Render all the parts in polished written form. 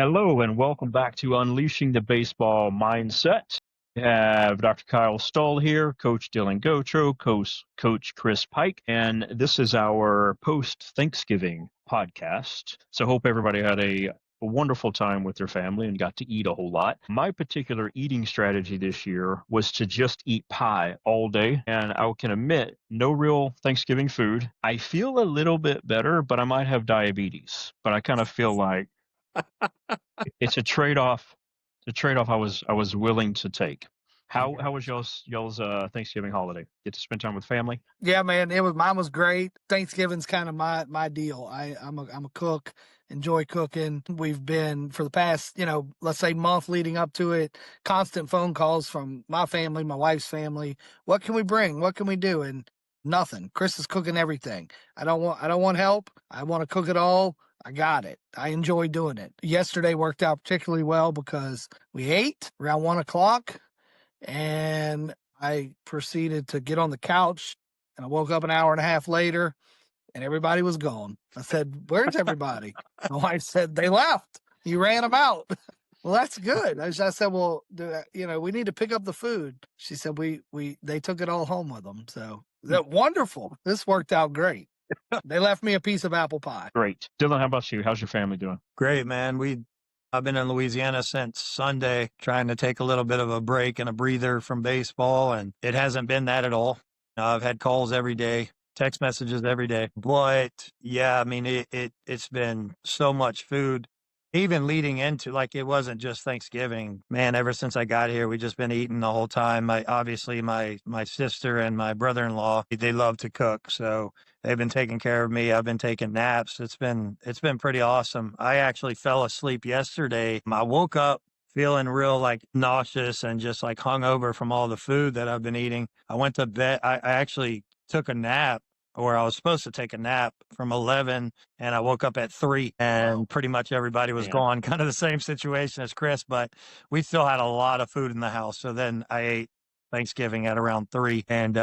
Hello and welcome back to Unleashing the Baseball Mindset. We have Dr. Kyle Stull here, Coach Dylan Gotro, Coach Chris Pike, and this is our post-Thanksgiving podcast. So hope everybody had a wonderful time with their family and got to eat a whole lot. My particular eating strategy this year was to just eat pie all day, and I can admit, no real Thanksgiving food. I feel a little bit better, but I might have diabetes. But I kind of feel like it's a trade-off. The trade-off I was willing to take. How was y'all's Thanksgiving holiday? Get to spend time with family? Yeah, man, mine was great. Thanksgiving's kind of my deal. I'm a cook, enjoy cooking. We've been for the past, let's say month leading up to it, constant phone calls from my family, my wife's family. What can we bring? What can we do? And nothing. Chris is cooking everything. I don't want help. I want to cook it all. I got it. I enjoy doing it. Yesterday worked out particularly well because we ate around 1 o'clock and I proceeded to get on the couch and I woke up an hour and a half later and everybody was gone. I said, "Where's everybody?" My wife said, "They left. You ran them out." Well, that's good. I said, "Well, we need to pick up the food." She said, they took it all home with them. So wonderful. This worked out great. They left me a piece of apple pie. Great. Dylan, how about you? How's your family doing? Great, man. I've been in Louisiana since Sunday, trying to take a little bit of a break and a breather from baseball, and it hasn't been that at all. I've had calls every day, text messages every day. But yeah, I mean, it's been so much food. Even leading into, like, it wasn't just Thanksgiving, man. Ever since I got here, we've just been eating the whole time. Obviously my sister and my brother-in-law, they love to cook, so they've been taking care of me. I've been taking naps. It's been pretty awesome. I actually fell asleep yesterday. I woke up feeling real like nauseous and just like hungover from all the food that I've been eating. I went to bed. I actually took a nap, or I was supposed to take a nap from 11, and I woke up at 3, and pretty much everybody was gone. Kind of the same situation as Chris, but we still had a lot of food in the house. So then I ate Thanksgiving at around 3 and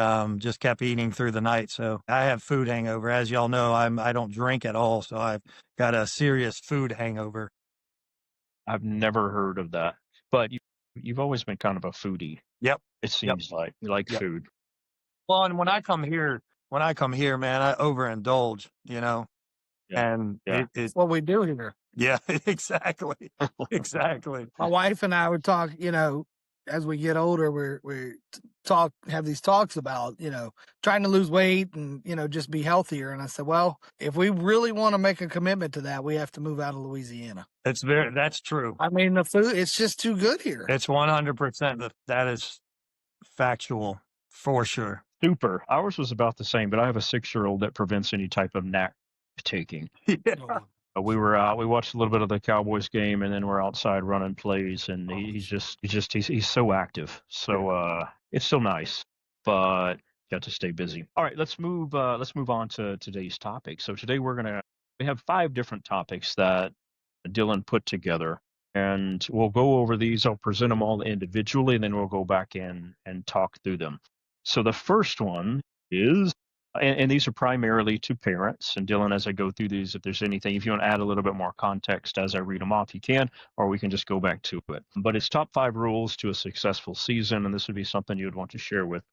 just kept eating through the night. So I have food hangover. As y'all know, I don't drink at all, so I've got a serious food hangover. I've never heard of that, but you've always been kind of a foodie. Yep. It seems like you like Yep. food. Well, and when I come here, man, I overindulge, Yeah. and Yeah. it's What we do here. yeah, exactly. Exactly. My wife and I would talk, as we get older, have these talks about, trying to lose weight and, just be healthier. And I said, well, if we really want to make a commitment to that, we have to move out of Louisiana. That's true. I mean, the food, it's just too good here. It's 100%. That is factual for sure. Super. Ours was about the same, but I have a 6-year-old that prevents any type of nap taking. Yeah. We were out. We watched a little bit of the Cowboys game, and then we're outside running plays. And he's so active. So it's still nice, but got to stay busy. All right, let's move on to today's topic. So today we have 5 different topics that Dylan put together, and we'll go over these. I'll present them all individually, and then we'll go back in and talk through them. So the first one is. And these are primarily to parents. And Dylan, as I go through these, if there's anything, if you want to add a little bit more context as I read them off, you can, or we can just go back to it. But it's top 5 rules to a successful season, and this would be something you would want to share with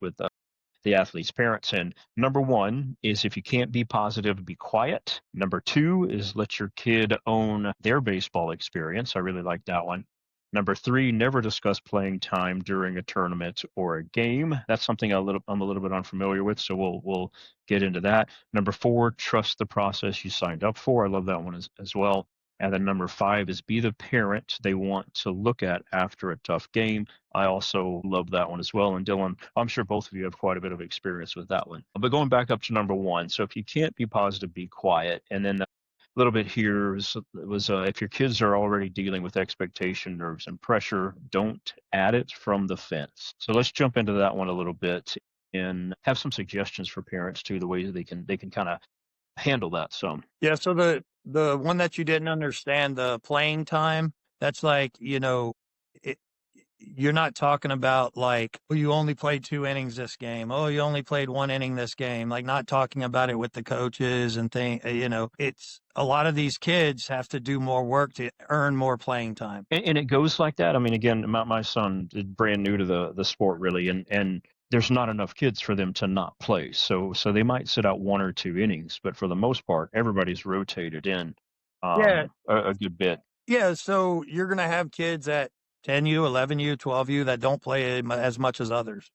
the athletes' parents. And number 1 is, if you can't be positive, be quiet. Number 2 is, let your kid own their baseball experience. I really like that one. Number 3, never discuss playing time during a tournament or a game. That's something I'm a little bit unfamiliar with, so we'll get into that. Number 4, trust the process you signed up for. I love that one as well. And then number 5 is, be the parent they want to look at after a tough game. I also love that one as well. And Dylan, I'm sure both of you have quite a bit of experience with that one. But going back up to number 1, so if you can't be positive, be quiet. And then a little bit here was if your kids are already dealing with expectation, nerves, and pressure, don't add it from the fence. So let's jump into that one a little bit and have some suggestions for parents too, the ways they can kind of handle that some. Yeah. So the one that you didn't understand, the playing time, that's like, you're not talking about like, oh, you only played 2 innings this game. Oh, you only played 1 inning this game. Like, not talking about it with the coaches and it's a lot of these kids have to do more work to earn more playing time. And it goes like that. I mean, again, my son is brand new to the sport really, and there's not enough kids for them to not play. So they might sit out 1 or 2 innings, but for the most part, everybody's rotated in Yeah. a good bit. Yeah. So you're going to have kids at 10U, 11U, 12U that don't play as much as others.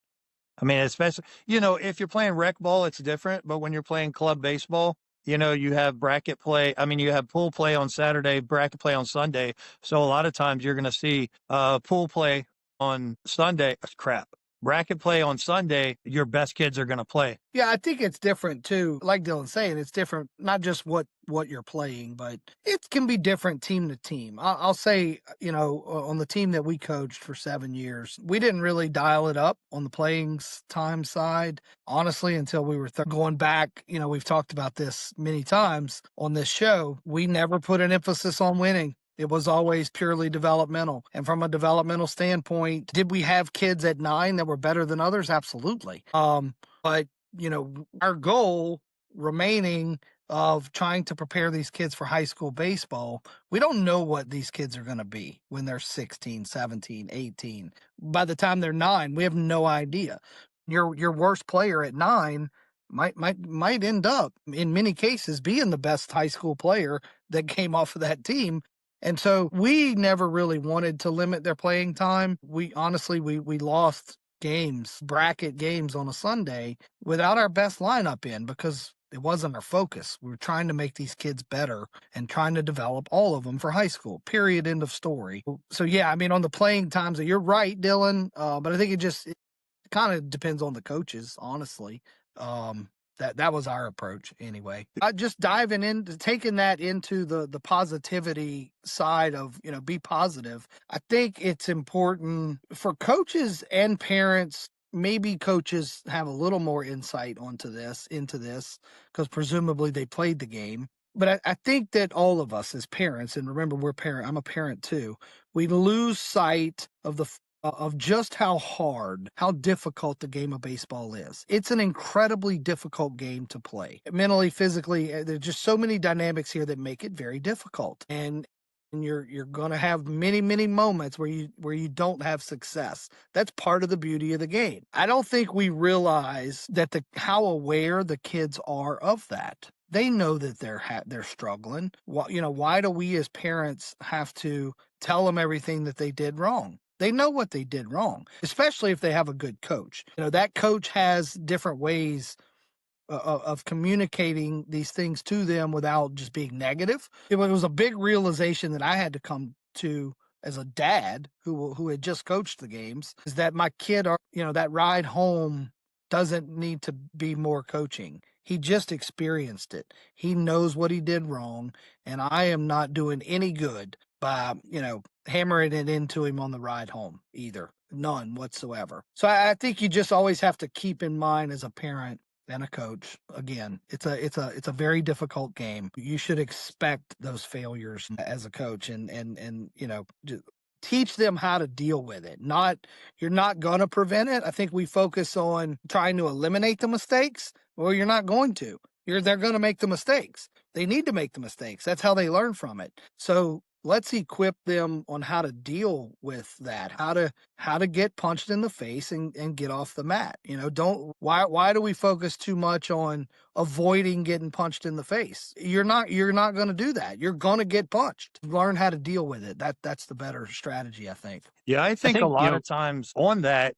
I mean, especially, if you're playing rec ball, it's different. But when you're playing club baseball, you have bracket play. I mean, you have pool play on Saturday, bracket play on Sunday. So a lot of times you're going to see pool play on Sunday. Crap. Bracket play on Sunday, your best kids are going to play. Yeah, I think it's different too. Like Dylan's saying, it's different, not just what you're playing, but it can be different team to team. I'll say, on the team that we coached for 7 years, we didn't really dial it up on the playing time side, honestly, until we were going back. We've talked about this many times on this show. We never put an emphasis on winning. It was always purely developmental. And from a developmental standpoint, did we have kids at 9 that were better than others? Absolutely. But our goal remaining of trying to prepare these kids for high school baseball, we don't know what these kids are going to be when they're 16, 17, 18. By the time they're 9, we have no idea. Your worst player at 9 might end up, in many cases, being the best high school player that came off of that team. And so we never really wanted to limit their playing time. We honestly, we lost bracket games on a Sunday without our best lineup in because it wasn't our focus. We were trying to make these kids better and trying to develop all of them for high school, period, end of story. So yeah, I mean, on the playing times, you're right, Dylan. But I think it kind of depends on the coaches, honestly. That was our approach anyway. Just diving into taking that into the positivity side of, be positive. I think it's important for coaches and parents. Maybe coaches have a little more insight into this, because presumably they played the game. But I think that all of us as parents, and remember, I'm a parent too, we lose sight of just how difficult the game of baseball is. It's an incredibly difficult game to play. Mentally, physically, there's just so many dynamics here that make it very difficult. And you're going to have many, many moments where you don't have success. That's part of the beauty of the game. I don't think we realize that how aware the kids are of that. They know that they're struggling. Why do we as parents have to tell them everything that they did wrong? They know what they did wrong, especially if they have a good coach. That coach has different ways of communicating these things to them without just being negative. It was a big realization that I had to come to as a dad who had just coached the games, is that my kid, that ride home doesn't need to be more coaching. He just experienced it. He knows what he did wrong, and I am not doing any good by, hammering it into him on the ride home either. None whatsoever. So I think you just always have to keep in mind as a parent and a coach, again, it's a very difficult game. You should expect those failures as a coach and teach them how to deal with it. You're not going to prevent it. I think we focus on trying to eliminate the mistakes. Well, you're not going to. They're going to make the mistakes. They need to make the mistakes. That's how they learn from it. So let's equip them on how to deal with that, how to get punched in the face and get off the mat. Why do we focus too much on avoiding getting punched in the face? You're not going to do that. You're going to get punched. Learn how to deal with it. That's the better strategy, I think. Yeah, I think a lot of times on that,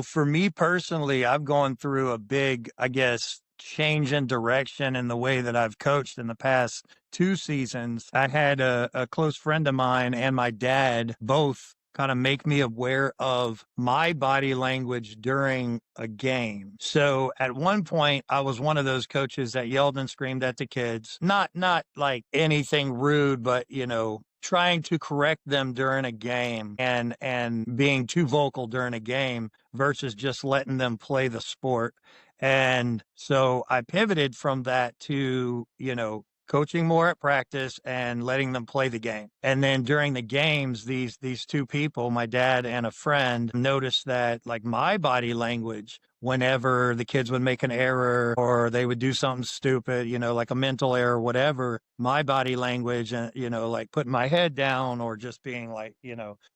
for me personally, I've gone through a big, I guess, change in direction in the way that I've coached in the past 2 seasons. I had a close friend of mine and my dad both kind of make me aware of my body language during a game. So at one point, I was one of those coaches that yelled and screamed at the kids, not like anything rude, but trying to correct them during a game and being too vocal during a game versus just letting them play the sport. And so I pivoted from that to, coaching more at practice and letting them play the game. And then during the games, these two people, my dad and a friend, noticed that like my body language whenever the kids would make an error or they would do something stupid, like a mental error, whatever, my body language and, like putting my head down or just being like,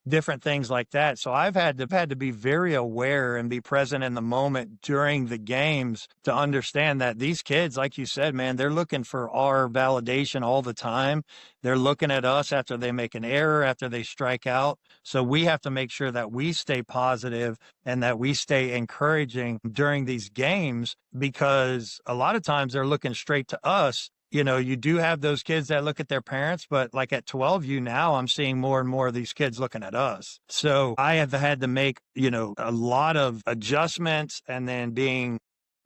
different things like that. So I've had to be very aware and be present in the moment during the games to understand that these kids, like you said, man, they're looking for our validation all the time. They're looking at us after they make an error, after they strike out. So we have to make sure that we stay positive and that we stay encouraging during these games, because a lot of times they're looking straight to us. You do have those kids that look at their parents, but like at 12U now, I'm seeing more and more of these kids looking at us. So I have had to make, a lot of adjustments and then being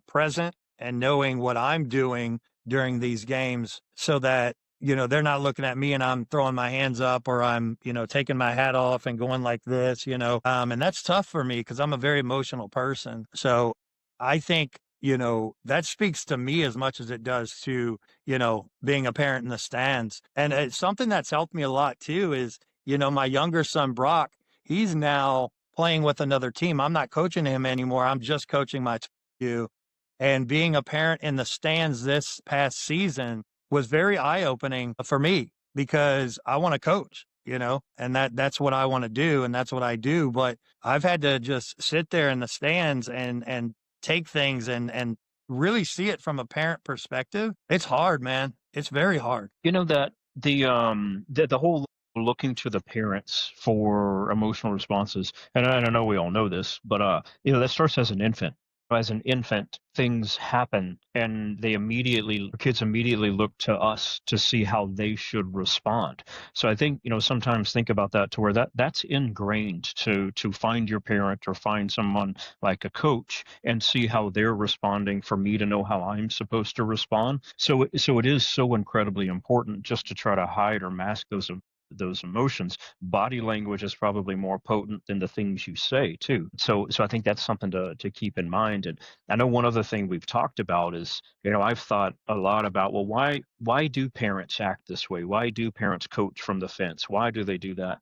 present and knowing what I'm doing during these games so that, they're not looking at me and I'm throwing my hands up or I'm, taking my hat off and going like this, and that's tough for me because I'm a very emotional person. So I think, that speaks to me as much as it does to, being a parent in the stands. And it's something that's helped me a lot too is, my younger son, Brock, he's now playing with another team. I'm not coaching him anymore. I'm just coaching my 2. And being a parent in the stands this past season was very eye-opening for me because I want to coach, and that's what I want to do and that's what I do. But I've had to just sit there in the stands and take things and really see it from a parent perspective. It's hard, man. It's very hard. That the whole looking to the parents for emotional responses, and I know we all know this, but that starts as an infant. As an infant, things happen and kids immediately look to us to see how they should respond. So I think, sometimes think about that to where that's ingrained to find your parent or find someone like a coach and see how they're responding for me to know how I'm supposed to respond. So it is so incredibly important just to try to hide or mask those emotions. Body language is probably more potent than the things you say too. So I think that's something to keep in mind. And I know one other thing we've talked about is, I've thought a lot about, well, why do parents act this way? Why do parents coach from the fence? Why do they do that?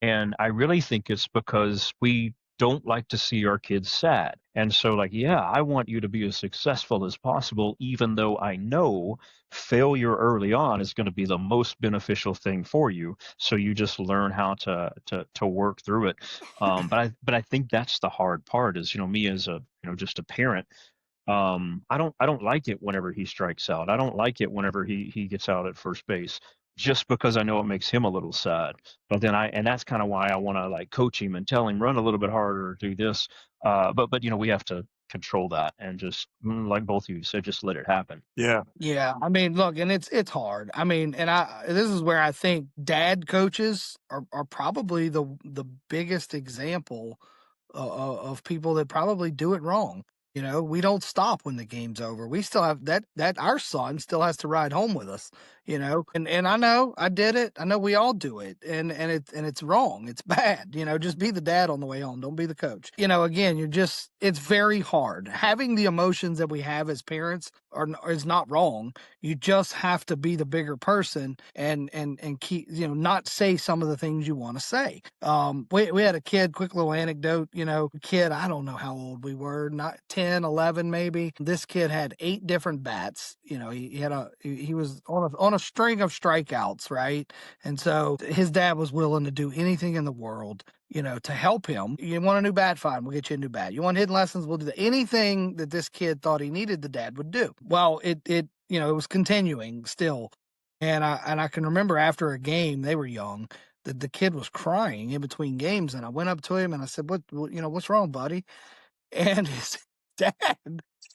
And I really think it's because we don't like to see our kids sad. And so I want you to be as successful as possible, even though I know failure early on is going to be the most beneficial thing for you. So you just learn how to work through it. But I think that's the hard part is, me as a, just a parent, I don't like it whenever he strikes out. I don't like it whenever he gets out at first base, just because I know it makes him a little sad. But then and that's kind of why I want to coach him and tell him run a little bit harder, do this. But we have to control that and just like both of you said, just let it happen. Yeah. Yeah, I mean, look, and it's hard. I mean, and this is where I think dad coaches are probably the biggest example of people that probably do it wrong. We don't stop when the game's over. We still have that our son still has to ride home with us, and I know I did it. I know we all do it. And it's wrong. It's bad. Just be the dad on the way home. Don't be the coach. Again, it's very hard. Having the emotions that we have as parents is not wrong. You just have to be the bigger person and keep, not say some of the things you want to say. We had a kid, quick little anecdote, kid, I don't know how old we were, not 10, 11 maybe. This kid had 8 different bats. He was on a string of strikeouts, right? And so his dad was willing to do anything in the world, to help him. You want a new bat? Fine, we'll get you a new bat. You want hidden lessons? We'll do that. Anything that this kid thought he needed, the dad would do. Well, it was continuing still. And I can remember after a game, they were young, that the kid was crying in between games. And I went up to him and I said, what's wrong, buddy? And his dad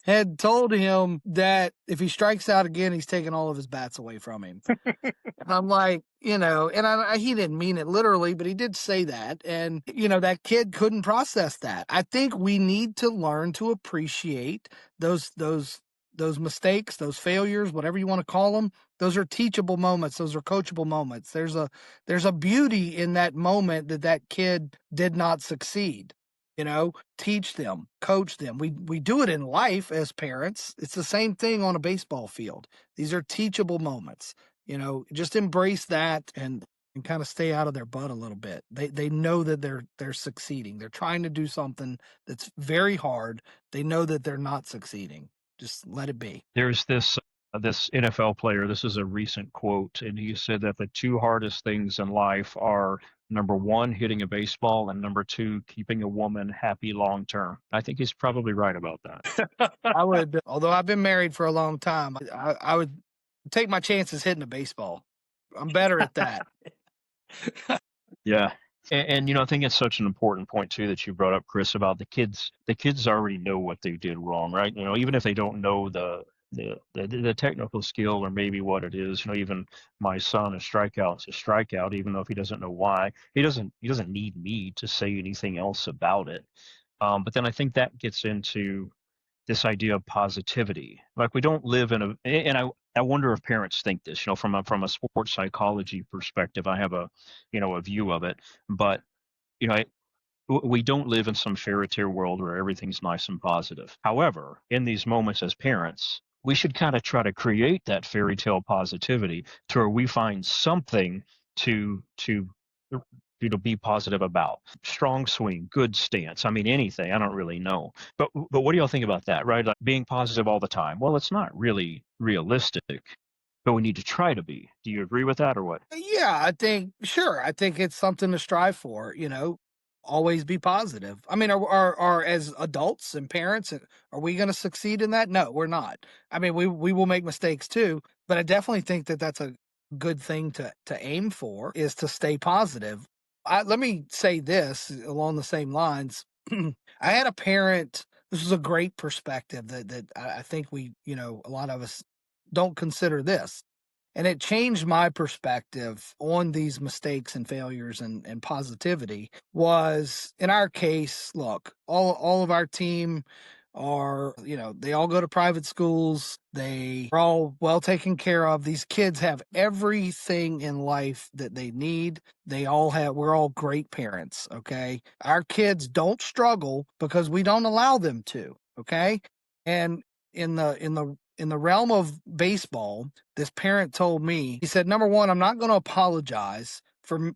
had told him that if he strikes out again, he's taking all of his bats away from him. And I'm like, he didn't mean it literally, but he did say that. And, that kid couldn't process that. I think we need to learn to appreciate those mistakes, those failures, whatever you want to call them. Those are teachable moments. Those are coachable moments. There's a beauty in that moment that kid did not succeed. teach them, coach them. We do it in life as parents. It's the same thing on a baseball field. These are teachable moments. Just embrace that and kind of stay out of their butt a little bit. They know that they're succeeding. They're trying to do something that's very hard. They know that they're not succeeding. Just let it be. There's this NFL player. This is a recent quote, and he said that the two hardest things in life are number one, hitting a baseball, and number two, keeping a woman happy long term. I think he's probably right about that. I would, although I've been married for a long time, I would take my chances hitting a baseball. I'm better at that. Yeah. And I think it's such an important point too that you brought up, Chris, about the kids. The kids already know what they did wrong, right? Even if they don't know the technical skill or maybe what it is. Even my son, a strikeout's a strikeout, even though if he doesn't know why. He doesn't need me to say anything else about it. But then I think that gets into this idea of positivity. Like we don't live in and I wonder if parents think this, from a sports psychology perspective. I have a view of it, but we don't live in some fairy tale world where everything's nice and positive. However, in these moments as parents, we should kind of try to create that fairy tale positivity to where we find something to be positive about. Strong swing, good stance. I mean, anything. I don't really know. But what do y'all think about that, right? Like being positive all the time. Well, it's not really realistic, but we need to try to be. Do you agree with that or what? Yeah, I think it's something to strive for, always be positive. I mean, are as adults and parents, are we going to succeed in that? No, we're not. I mean, we will make mistakes too, but I definitely think that that's a good thing to aim for, is to stay positive. Let me say this along the same lines. I had a parent. This was a great perspective that I think a lot of us don't consider this. And it changed my perspective on these mistakes and failures and positivity. Was, in our case, look, all of our team are, they all go to private schools. They are all well taken care of. These kids have everything in life that they need. We're all great parents. Okay. Our kids don't struggle because we don't allow them to. Okay. And in the realm of baseball, this parent told me, he said, number one, I'm not going to apologize for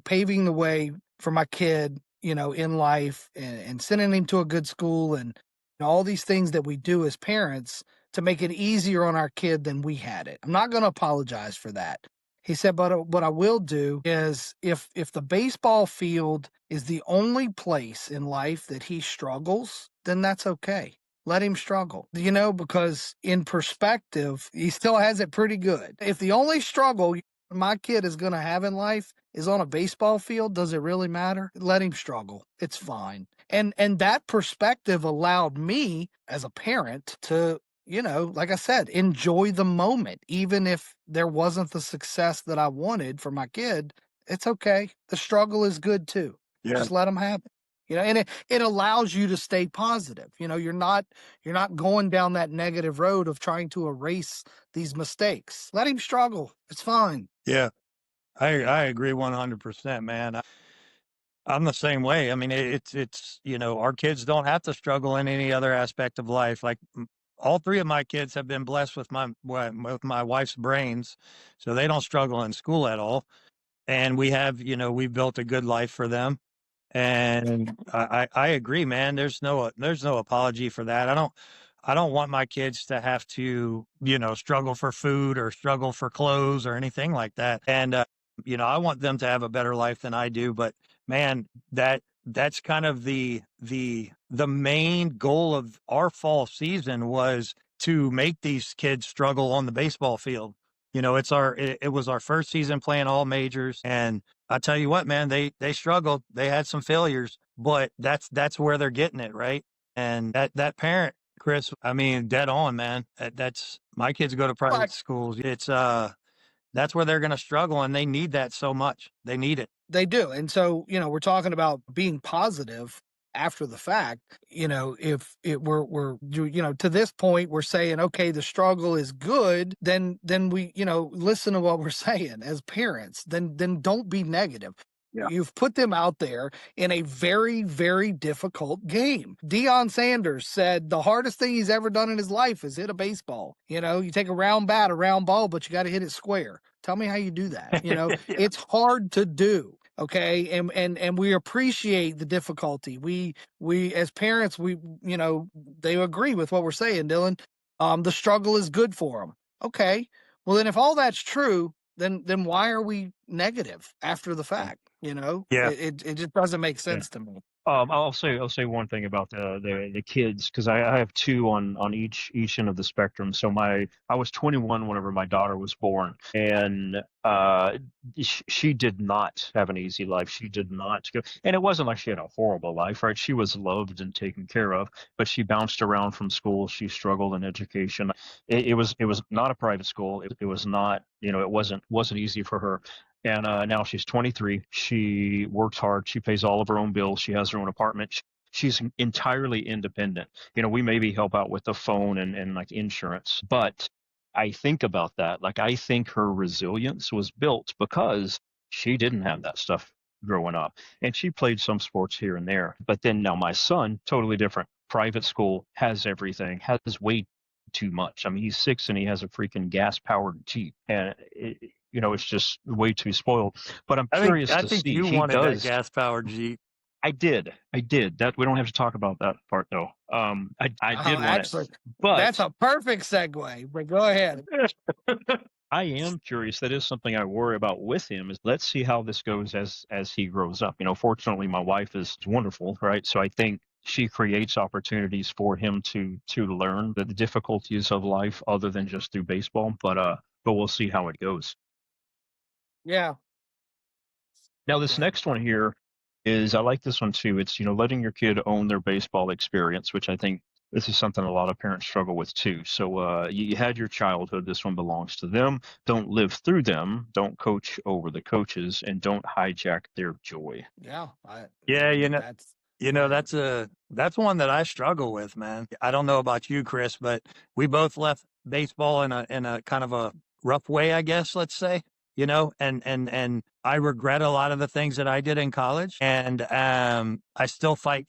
paving the way for my kid, in life and sending him to a good school and all these things that we do as parents to make it easier on our kid than we had it. I'm not going to apologize for that. He said, but what I will do is if the baseball field is the only place in life that he struggles, then that's okay. Let him struggle, because in perspective, he still has it pretty good. If the only struggle my kid is going to have in life is on a baseball field, does it really matter? Let him struggle. It's fine. And that perspective allowed me as a parent to, like I said, enjoy the moment. Even if there wasn't the success that I wanted for my kid, it's okay. The struggle is good too. Yeah. Just let him have it. And it allows you to stay positive. You're not going down that negative road of trying to erase these mistakes. Let him struggle. It's fine. Yeah, I agree 100%, man. I'm the same way. I mean, it's our kids don't have to struggle in any other aspect of life. Like all three of my kids have been blessed with my wife's brains, so they don't struggle in school at all. And we've built a good life for them. And I agree, man. There's no apology for that. I don't want my kids to have to, struggle for food or struggle for clothes or anything like that. And, I want them to have a better life than I do. But man, that's kind of the main goal of our fall season, was to make these kids struggle on the baseball field. It was our first season playing all majors, and I tell you what, man, they struggled. They had some failures, but that's where they're getting it, right? And that parent, Chris, I mean, dead on, man. That's my kids go to private schools. It's that's where they're going to struggle, and they need that so much. They need it. They do. And so, we're talking about being positive after the fact. If we're to this point, we're saying, okay, the struggle is good, then we, listen to what we're saying as parents. Then don't be negative. Yeah. You've put them out there in a very, very difficult game. Deion Sanders said the hardest thing he's ever done in his life is hit a baseball. You know, you take a round bat, a round ball, but you got to hit it square. Tell me how you do that. You know, Yeah. it's hard to do. Okay. And we appreciate the difficulty. We as parents, you know, they agree with what we're saying, Dylan. The struggle is good for them. Okay. Well, then if all that's true, then why are we negative after the fact? You know, Yeah. it just doesn't make sense to me. I'll say one thing about the kids, because I have two on each end of the spectrum. So I was 21 whenever my daughter was born, and she did not have an easy life. She did not go, and it wasn't like she had a horrible life, right? She was loved and taken care of, but she bounced around from school. She struggled in education. It was not a private school. It was not, you know, it wasn't easy for her. And now she's 23. She works hard. She pays all of her own bills. She has her own apartment. She's entirely independent. You know, we maybe help out with the phone and like insurance, but I think about that. Like, I think her resilience was built because she didn't have that stuff growing up. And she played some sports here and there. But then now my son, totally different. Private school, has everything, has way too much. I mean, he's 6 and he has a freaking gas powered Jeep. And you know, it's just way too spoiled. But I'm curious I to think see. you He wanted that does. gas powered Jeep. I did. That we don't have to talk about that part though. I did want Actually, it, but that's a perfect segue. But go ahead. I am curious. That is something I worry about with him. Is let's see how this goes as he grows up. You know, fortunately, my wife is wonderful, right? So I think she creates opportunities for him to learn the difficulties of life other than just through baseball. But we'll see how it goes. Yeah. Now, this Yeah. next one here is, I like this one too. It's, you know, letting your kid own their baseball experience, which I think this is something a lot of parents struggle with too. So you had your childhood. This one belongs to them. Don't live through them. Don't coach over the coaches, and don't hijack their joy. Yeah. Yeah, That's that's one that I struggle with, man. I don't know about you, Chris, but we both left baseball in a kind of a rough way, I guess, let's say. You know, and I regret a lot of the things that I did in college, and I still fight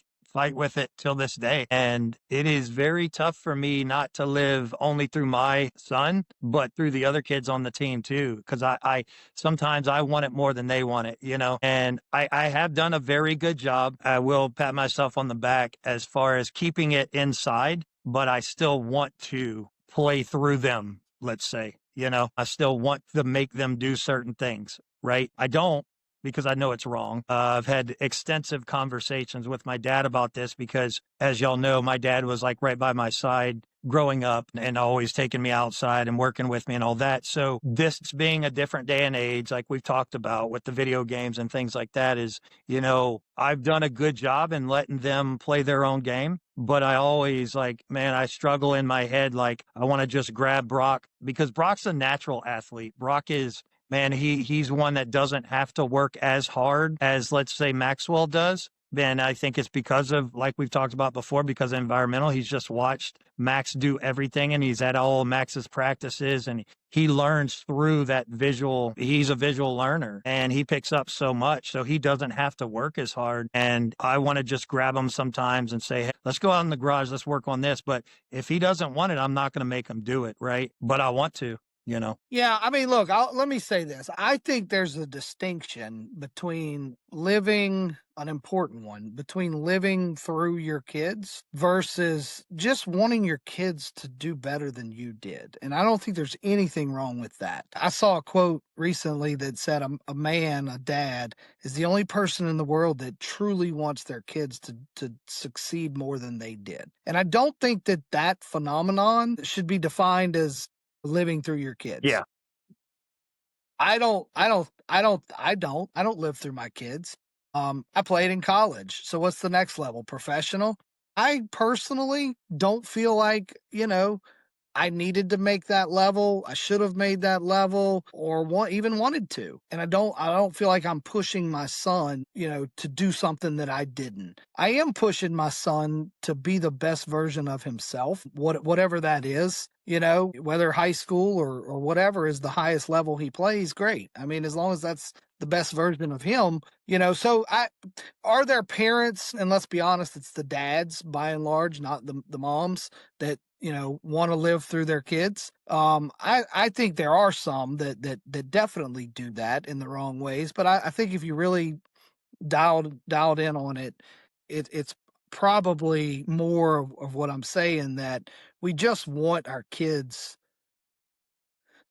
with it till this day. And it is very tough for me not to live only through my son, but through the other kids on the team too. Because I sometimes I want it more than they want it, you know. And I have done a very good job. I will pat myself on the back as far as keeping it inside, but I still want to play through them, let's say. You know, I still want to make them do certain things, right? I don't, because I know it's wrong. I've had extensive conversations with my dad about this because, as y'all know, my dad was like right by my side growing up and always taking me outside and working with me and all that. So this being a different day and age, like we've talked about with the video games and things like that, is, you know, I've done a good job in letting them play their own game. But I always man, I struggle in my head. Like, I want to just grab Brock because Brock's a natural athlete. Brock is, man, he's one that doesn't have to work as hard as, let's say, Maxwell does. And I think it's because of, like we've talked about before, because of environmental. He's just watched Max do everything, and he's at all Max's practices, and he learns through that visual. He's a visual learner, and he picks up so much, so he doesn't have to work as hard. And I want to just grab him sometimes and say, hey, let's go out in the garage, let's work on this. But if he doesn't want it, I'm not going to make him do it, right? But I want to. You know? Yeah, I mean, look, let me say this. I think there's a distinction between living, an important one, between living through your kids versus just wanting your kids to do better than you did. And I don't think there's anything wrong with that. I saw a quote recently that said a man, a dad, is the only person in the world that truly wants their kids to succeed more than they did. And I don't think that phenomenon should be defined as living through your kids. Yeah. I don't live through my kids. I played in college. So what's the next level? Professional? I personally don't feel like, you know, I needed to make that level. I should have made that level or even wanted to. And I don't feel like I'm pushing my son, you know, to do something that I didn't. I am pushing my son to be the best version of himself, whatever that is, you know, whether high school or whatever is the highest level he plays, great. I mean, as long as that's the best version of him, so are there parents, and let's be honest, it's the dads by and large, not the moms, that want to live through their kids. I think there are some that definitely do that in the wrong ways, but I think if you really dialed in on it, it's probably more of what I'm saying, that we just want our kids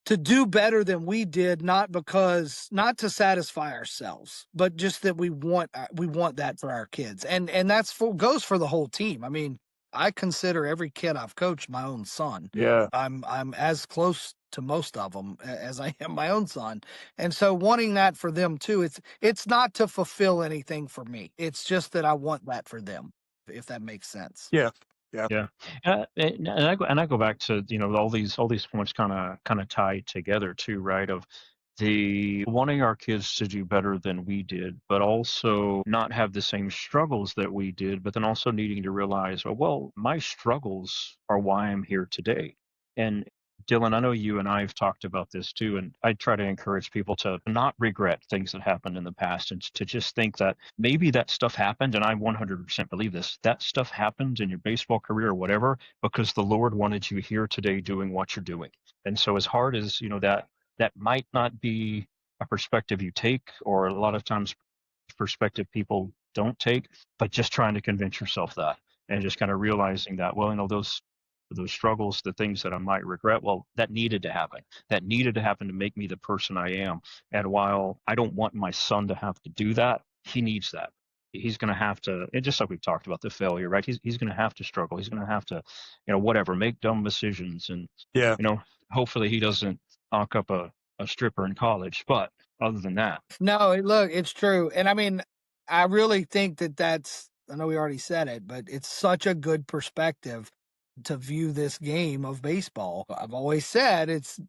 to do better than we did, not to satisfy ourselves, but just that we want that for our kids, and goes for the whole team. I mean, I consider every kid I've coached my own son. Yeah. I'm as close to most of them as I am my own son, and so wanting that for them too. It's not to fulfill anything for me. It's just that I want that for them, if that makes sense. Yeah. Yeah, and I go back to all these points kind of tied together too, right? Of the wanting our kids to do better than we did, but also not have the same struggles that we did, but then also needing to realize, well, my struggles are why I'm here today. And Dylan, I know you and I have talked about this too, and I try to encourage people to not regret things that happened in the past, and to just think that maybe that stuff happened, and I 100% believe this, that stuff happened in your baseball career or whatever, because the Lord wanted you here today doing what you're doing. And so as hard as, that might not be a perspective you take, or a lot of times perspective people don't take, but just trying to convince yourself that, and just kind of realizing that, well, those struggles, the things that I might regret, well, that needed to happen. That needed to happen to make me the person I am. And while I don't want my son to have to do that, he needs that. He's going to have to, and just like we've talked about the failure, right? He's going to have to struggle. He's going to have to, whatever, make dumb decisions. And, Yeah. hopefully he doesn't knock up a stripper in college. But other than that. No, look, it's true. And I mean, I really think I know we already said it, but it's such a good perspective to view this game of baseball. I've always said it's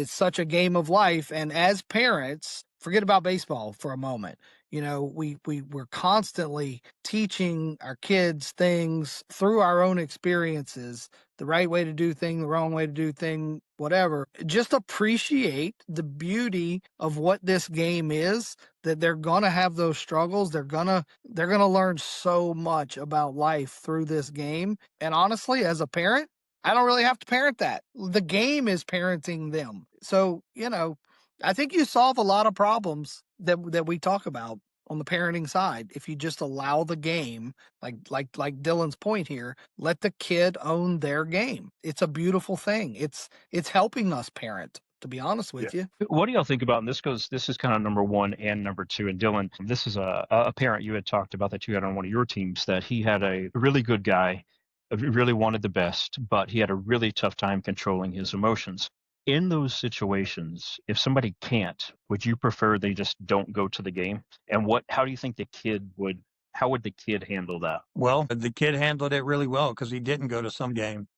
such a game of life, and as parents, forget about baseball for a moment. We're constantly teaching our kids things through our own experiences, the right way to do thing, the wrong way to do thing, whatever. Just appreciate the beauty of what this game is, that they're going to have those struggles. They're going to learn so much about life through this game. And honestly, as a parent, I don't really have to parent that. The game is parenting them. So, I think you solve a lot of problems that we talk about on the parenting side if you just allow the game, like Dylan's point here, let the kid own their game. It's a beautiful thing. It's helping us parent, to be honest with you. What do y'all think about, and this is kind of number one and number two, and Dylan, this is a parent you had talked about that you had on one of your teams, that he had a really good guy, really wanted the best, but he had a really tough time controlling his emotions. In those situations, if somebody can't, would you prefer they just don't go to the game? And how do you think how would the kid handle that? Well, the kid handled it really well because he didn't go to some game.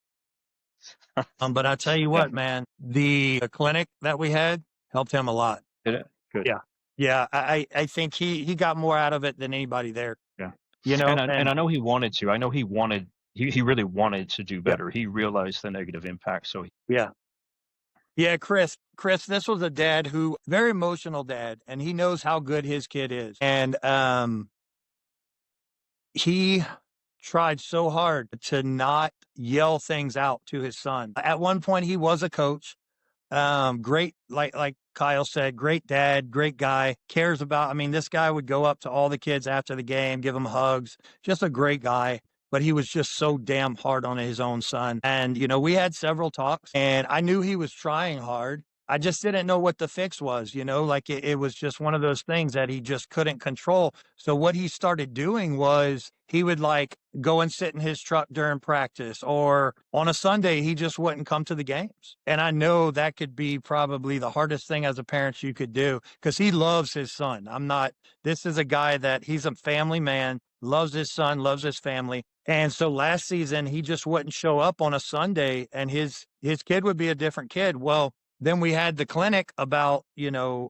But I tell you what, man, the clinic that we had helped him a lot. Did it? Good. Yeah. Yeah. I think he got more out of it than anybody there. Yeah. And I know he wanted to. I know he really wanted to do better. He realized the negative impact. So yeah. Yeah, Chris, this was a dad very emotional dad, and he knows how good his kid is. And he tried so hard to not yell things out to his son. At one point, he was a coach. Great, like Kyle said, great dad, great guy, cares about, this guy would go up to all the kids after the game, give them hugs, just a great guy. But he was just so damn hard on his own son. And, we had several talks, and I knew he was trying hard. I just didn't know what the fix was, it was just one of those things that he just couldn't control. So what he started doing was he would go and sit in his truck during practice, or on a Sunday, he just wouldn't come to the games. And I know that could be probably the hardest thing as a parent you could do, because he loves his son. This is a guy that he's a family man, loves his son, loves his family. And so last season, he just wouldn't show up on a Sunday, and his kid would be a different kid. Well, then we had the clinic about, the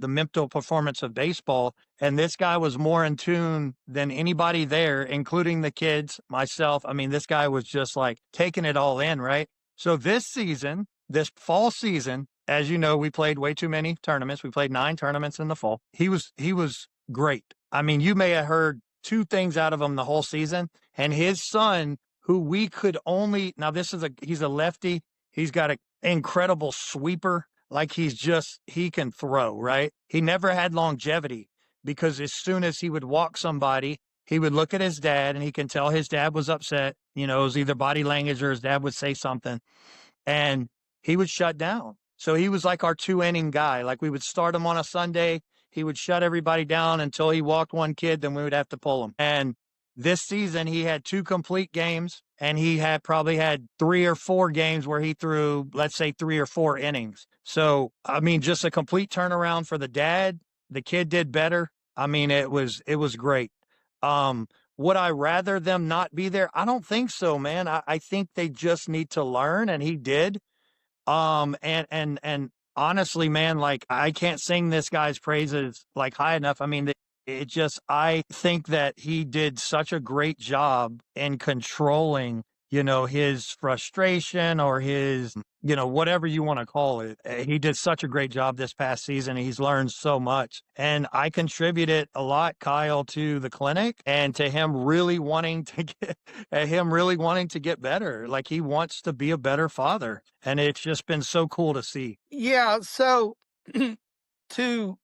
mental performance of baseball. And this guy was more in tune than anybody there, including the kids, myself. This guy was just taking it all in, right? So this fall season, as you know, we played way too many tournaments. We played 9 tournaments in the fall. He was great. I mean, you may have heard 2 things out of him the whole season. And his son, who we could only now he's a lefty. He's got an incredible sweeper. Like he can throw, right? He never had longevity because as soon as he would walk somebody, he would look at his dad and he can tell his dad was upset. You know, it was either body language or his dad would say something and he would shut down. So he was like our 2-inning guy. Like we would start him on a Sunday. He would shut everybody down until he walked one kid, then we would have to pull him. And this season, he had 2 complete games, and he probably had 3 or 4 games where he threw, let's say, 3 or 4 innings. So, I mean, just a complete turnaround for the dad. The kid did better. I mean, it was great. Would I rather them not be there? I don't think so, man. I think they just need to learn, and he did. And honestly, man, like I can't sing this guy's praises like high enough. I mean, I think that he did such a great job in controlling, you know, his frustration or his, you know, whatever you want to call it. He did such a great job this past season. He's learned so much. And I contributed a lot, Kyle, to the clinic and to him really wanting to get better. Like he wants to be a better father. And it's just been so cool to see. Yeah. So to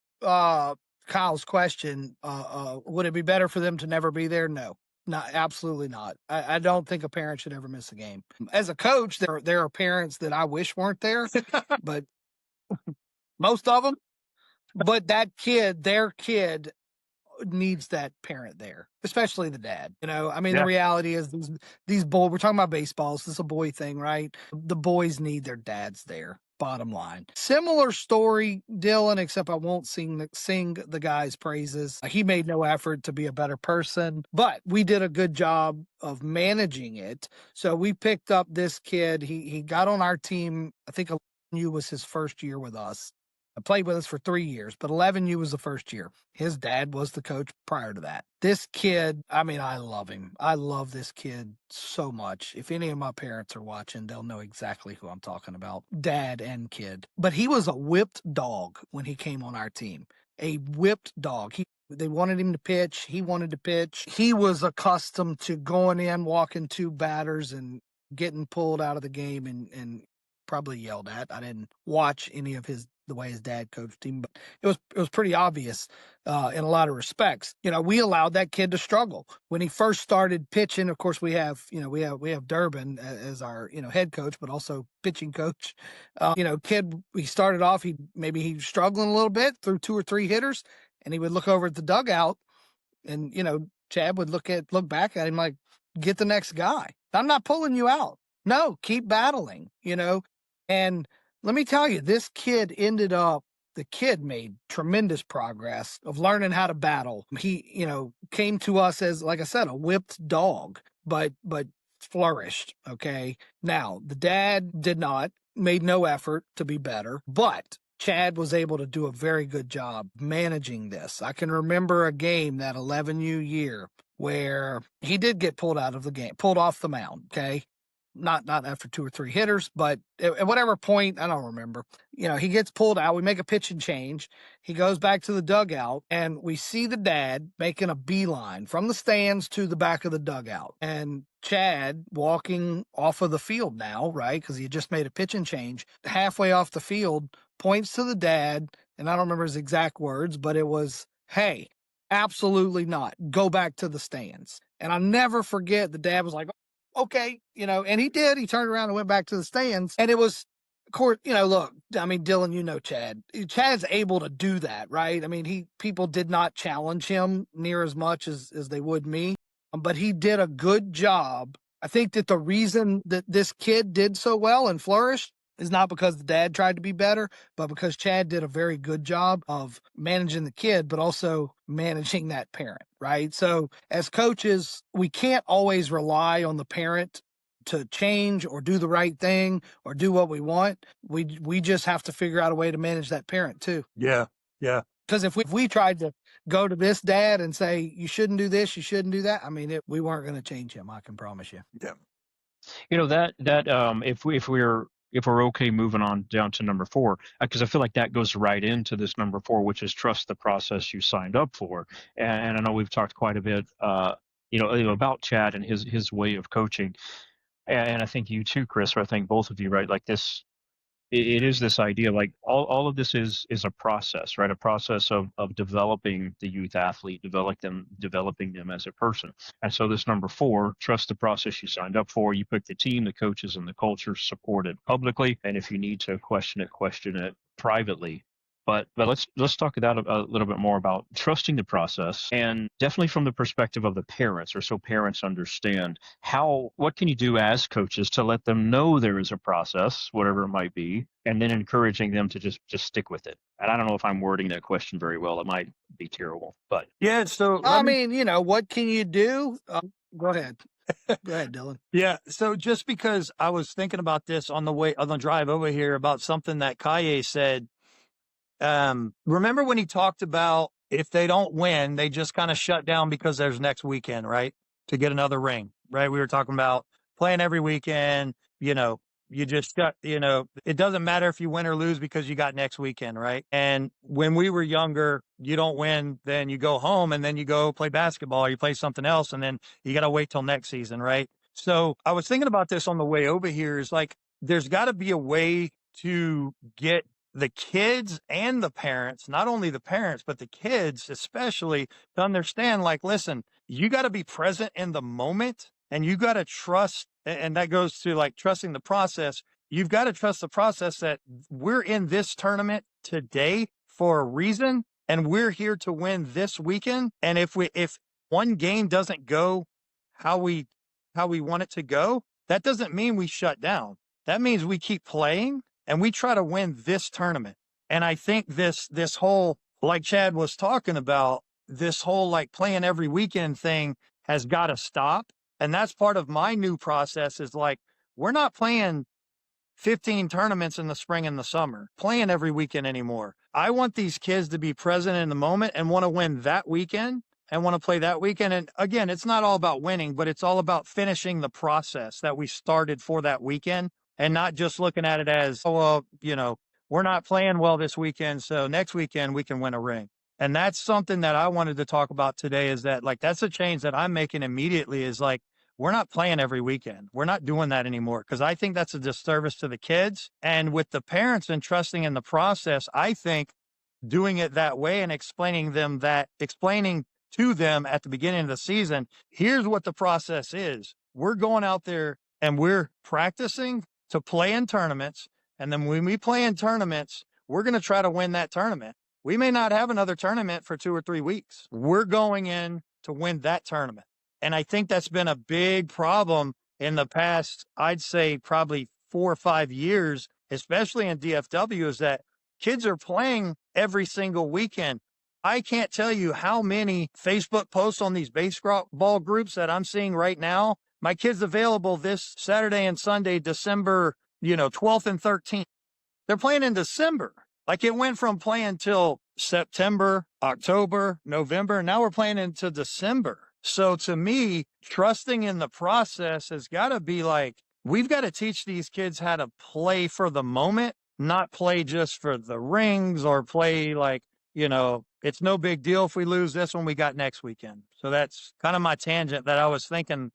Kyle's question, would it be better for them to never be there? No. Not absolutely not. I don't think a parent should ever miss a game. As a coach, there are parents that I wish weren't there, but most of them. But their kid needs that parent there, especially the dad. You know, I mean, Yeah. The reality is these boys. We're talking about baseball. So this is a boy thing, right? The boys need their dads there. Bottom line. Similar story, Dylan, except I won't sing the guy's praises. He made no effort to be a better person, but we did a good job of managing it. So we picked up this kid. He got on our team. I think 11U was his first year with us. Played with us for 3 years, but 11U was the first year. His dad was the coach prior to that. This kid, I mean, I love him. I love this kid so much. If any of my parents are watching, they'll know exactly who I'm talking about, dad and kid. But he was a whipped dog when he came on our team, a whipped dog. They wanted him to pitch. He wanted to pitch. He was accustomed to going in, walking 2 batters and getting pulled out of the game and probably yelled at. I didn't watch any of the way his dad coached him, but it was pretty obvious in a lot of respects. You know, we allowed that kid to struggle when he first started pitching. Of course, we have Durbin as our head coach, but also pitching coach. Kid, he started off he was struggling a little bit through 2 or 3 hitters, and he would look over at the dugout, and Chad would look back at him like, "Get the next guy. I'm not pulling you out. No, keep battling." And let me tell you, the kid made tremendous progress of learning how to battle. He, came to us as, like I said, a whipped dog, but flourished. Okay. Now, the dad made no effort to be better, but Chad was able to do a very good job managing this. I can remember a game, that 11U year, where he did get pulled off the mound. Okay. Not after 2 or 3 hitters, but at whatever point, I don't remember. He gets pulled out. We make a pitch and change. He goes back to the dugout, and we see the dad making a beeline from the stands to the back of the dugout. And Chad walking off of the field now, right? Because he had just made a pitch and change. Halfway off the field, points to the dad, and I don't remember his exact words, but it was, "Hey, absolutely not. Go back to the stands." And I'll never forget, the dad was like, "Okay," and he did. He turned around and went back to the stands. And it was, of course, look, I mean, Dylan, Chad. Chad's able to do that, right? I mean, people did not challenge him near as much as they would me, but he did a good job. I think that the reason that this kid did so well and flourished is not because the dad tried to be better, but because Chad did a very good job of managing the kid, but also managing that parent, right? So as coaches, we can't always rely on the parent to change or do the right thing or do what we want. We just have to figure out a way to manage that parent too. Yeah. Yeah. Because if we tried to go to this dad and say, "You shouldn't do this, you shouldn't do that," I mean, we weren't going to change him. I can promise you. Yeah. If we're if we're okay moving on down to number 4, because I feel like that goes right into this number 4, which is trust the process you signed up for. And I know we've talked quite a bit, about Chad and his way of coaching, and I think you too, Chris, or I think both of you, right? Like this, it is this idea, like all of this is a process, right? A process of developing the youth athlete, developing them as a person. And so this number 4, trust the process you signed up for. You pick the team, the coaches, and the culture, support it publicly, and if you need to question it privately. But let's talk about a little bit more about trusting the process, and definitely from the perspective of the parents, or so parents understand what can you do as coaches to let them know there is a process, whatever it might be, and then encouraging them to just stick with it. And I don't know if I'm wording that question very well. It might be terrible, but Yeah. So I mean, what can you do? Go ahead. Go ahead, Dylan. Yeah. So just because I was thinking about this on the drive over here about something that Kaye said. Remember when he talked about if they don't win, they just kind of shut down because there's next weekend, right? To get another ring, right? We were talking about playing every weekend, you just got, it doesn't matter if you win or lose because you got next weekend, right? And when we were younger, you don't win, then you go home and then you go play basketball, you play something else, and then you got to wait till next season, right? So I was thinking about this on the way over here is like, there's got to be a way to get the kids and the parents, not only the parents, but the kids especially, to understand, like, listen, you got to be present in the moment and you got to trust. And that goes to like trusting the process. You've got to trust the process that we're in this tournament today for a reason. And we're here to win this weekend. And if one game doesn't go how we want it to go, that doesn't mean we shut down. That means we keep playing and we try to win this tournament. And I think this whole, like Chad was talking about, this whole like playing every weekend thing has got to stop. And that's part of my new process is like, we're not playing 15 tournaments in the spring and the summer, playing every weekend anymore. I want these kids to be present in the moment and want to win that weekend and want to play that weekend. And again, it's not all about winning, but it's all about finishing the process that we started for that weekend. And not just looking at it as, oh, well, we're not playing well this weekend, so next weekend we can win a ring. And that's something that I wanted to talk about today is that, like, that's a change that I'm making immediately is like, we're not playing every weekend. We're not doing that anymore because I think that's a disservice to the kids. And with the parents and trusting in the process, I think doing it that way and explaining to them at the beginning of the season, here's what the process is. We're going out there and we're practicing to play in tournaments. And then when we play in tournaments, we're going to try to win that tournament. We may not have another tournament for 2 or 3 weeks. We're going in to win that tournament. And I think that's been a big problem in the past, I'd say probably 4 or 5 years, especially in DFW, is that kids are playing every single weekend. I can't tell you how many Facebook posts on these baseball groups that I'm seeing right now. My kid's available this Saturday and Sunday, December, 12th and 13th. They're playing in December. Like it went from playing till September, October, November. Now we're playing into December. So to me, trusting in the process has got to be like, we've got to teach these kids how to play for the moment, not play just for the rings or play like, it's no big deal if we lose this one we got next weekend. So that's kind of my tangent that I was thinking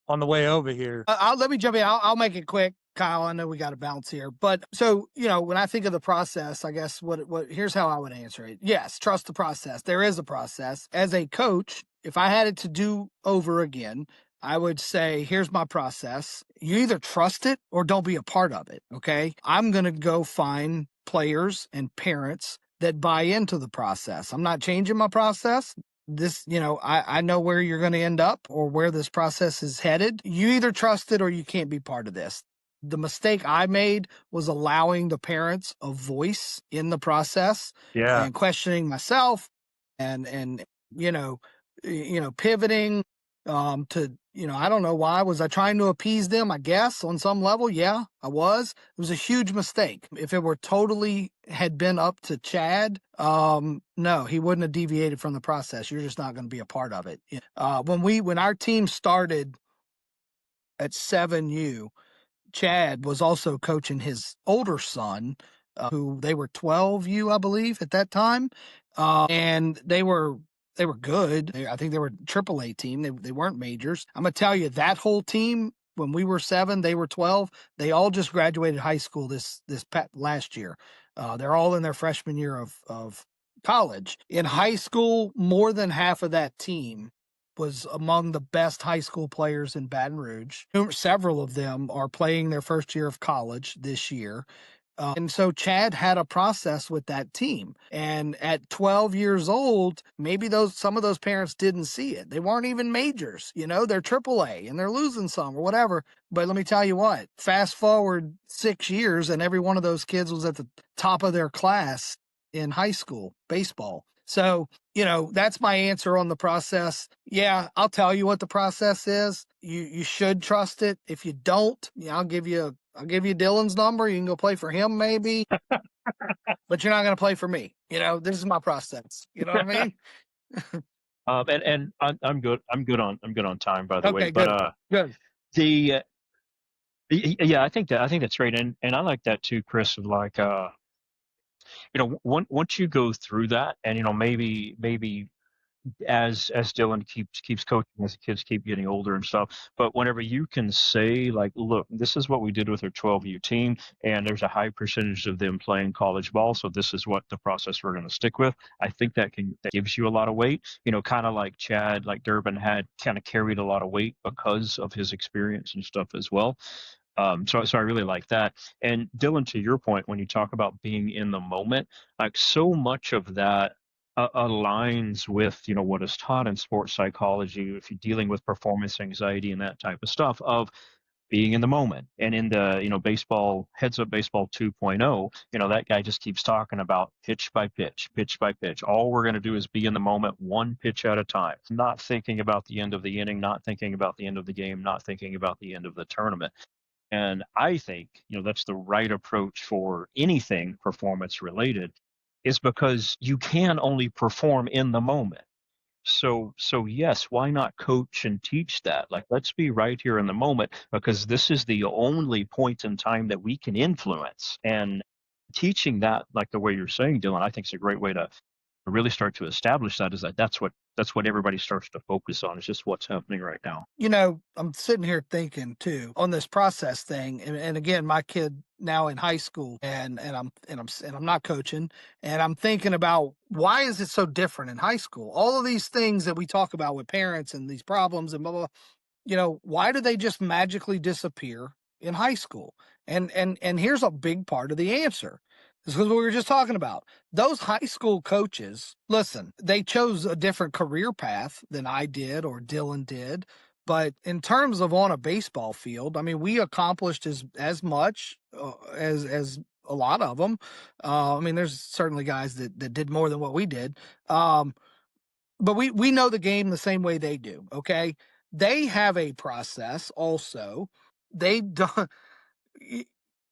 on the way over here. Let me jump in. I'll make it quick, Kyle. I know we got to bounce here, but so, when I think of the process, I guess here's how I would answer it. Yes. Trust the process. There is a process. As a coach, if I had it to do over again, I would say, here's my process. You either trust it or don't be a part of it. Okay. I'm going to go find players and parents that buy into the process. I'm not changing my process. This, I know where you're going to end up or where this process is headed. You either trust it or you can't be part of this. The mistake I made was allowing the parents a voice in the process and questioning myself and pivoting to, I don't know why. Was I trying to appease them? I guess on some level. Yeah, I was. It was a huge mistake. If it were totally had been up to Chad, no, he wouldn't have deviated from the process. You're just not going to be a part of it. When our team started at 7U, Chad was also coaching his older son, who they were 12U, I believe, at that time, and they were good. I think they were AAA team. They weren't majors. I'm gonna tell you that whole team. When we were 7, they were 12. They all just graduated high school this last year. They're all in their freshman year of college. In high school, more than half of that team was among the best high school players in Baton Rouge. Several of them are playing their first year of college this year. And so Chad had a process with that team. And at 12 years old, maybe some of those parents didn't see it. They weren't even majors, they're AAA and they're losing some or whatever. But let me tell you what, fast forward 6 years and every one of those kids was at the top of their class in high school baseball. So, that's my answer on the process. Yeah, I'll tell you what the process is. You should trust it. If you don't, I'll give you Dylan's number. You can go play for him maybe, but you're not going to play for me. This is my process. You know what I mean? And I'm good. I'm good on time, by the way. Okay, good. But Good. yeah, I think that's great, and I like that too, Chris. Of like, once you go through that, and maybe as Dylan keeps coaching, as the kids keep getting older and stuff. But whenever you can say, like, look, this is what we did with our 12U team, and there's a high percentage of them playing college ball, so this is what the process we're going to stick with. I think that gives you a lot of weight. Kind of like Chad, like Durbin had kind of carried a lot of weight because of his experience and stuff as well. So I really like that. And Dylan, to your point, when you talk about being in the moment, like so much of that aligns with what is taught in sports psychology if you're dealing with performance anxiety and that type of stuff, of being in the moment. And in the baseball, Heads Up Baseball 2.0, that guy just keeps talking about pitch by pitch, pitch by pitch. All we're going to do is be in the moment, one pitch at a time, not thinking about the end of the inning, not thinking about the end of the game, not thinking about the end of the tournament. And I think that's the right approach for anything performance related, is because you can only perform in the moment. So yes, why not coach and teach that? Like, let's be right here in the moment, because this is the only point in time that we can influence. And teaching that, like the way you're saying, Dylan, I think is a great way to really start to establish that, is that's what everybody starts to focus on. It's just what's happening right now. I'm sitting here thinking too on this process thing, and again, my kid now in high school, and I'm not coaching, and I'm thinking about, why is it so different in high school? All of these things that we talk about with parents and these problems and blah blah. Why do they just magically disappear in high school? And here's a big part of the answer. This is what we were just talking about. Those high school coaches, listen, they chose a different career path than I did or Dylan did. But in terms of on a baseball field, I mean, we accomplished as much as a lot of them. I mean, there's certainly guys that did more than what we did. But we know the game the same way they do. Okay. They have a process also. They don't.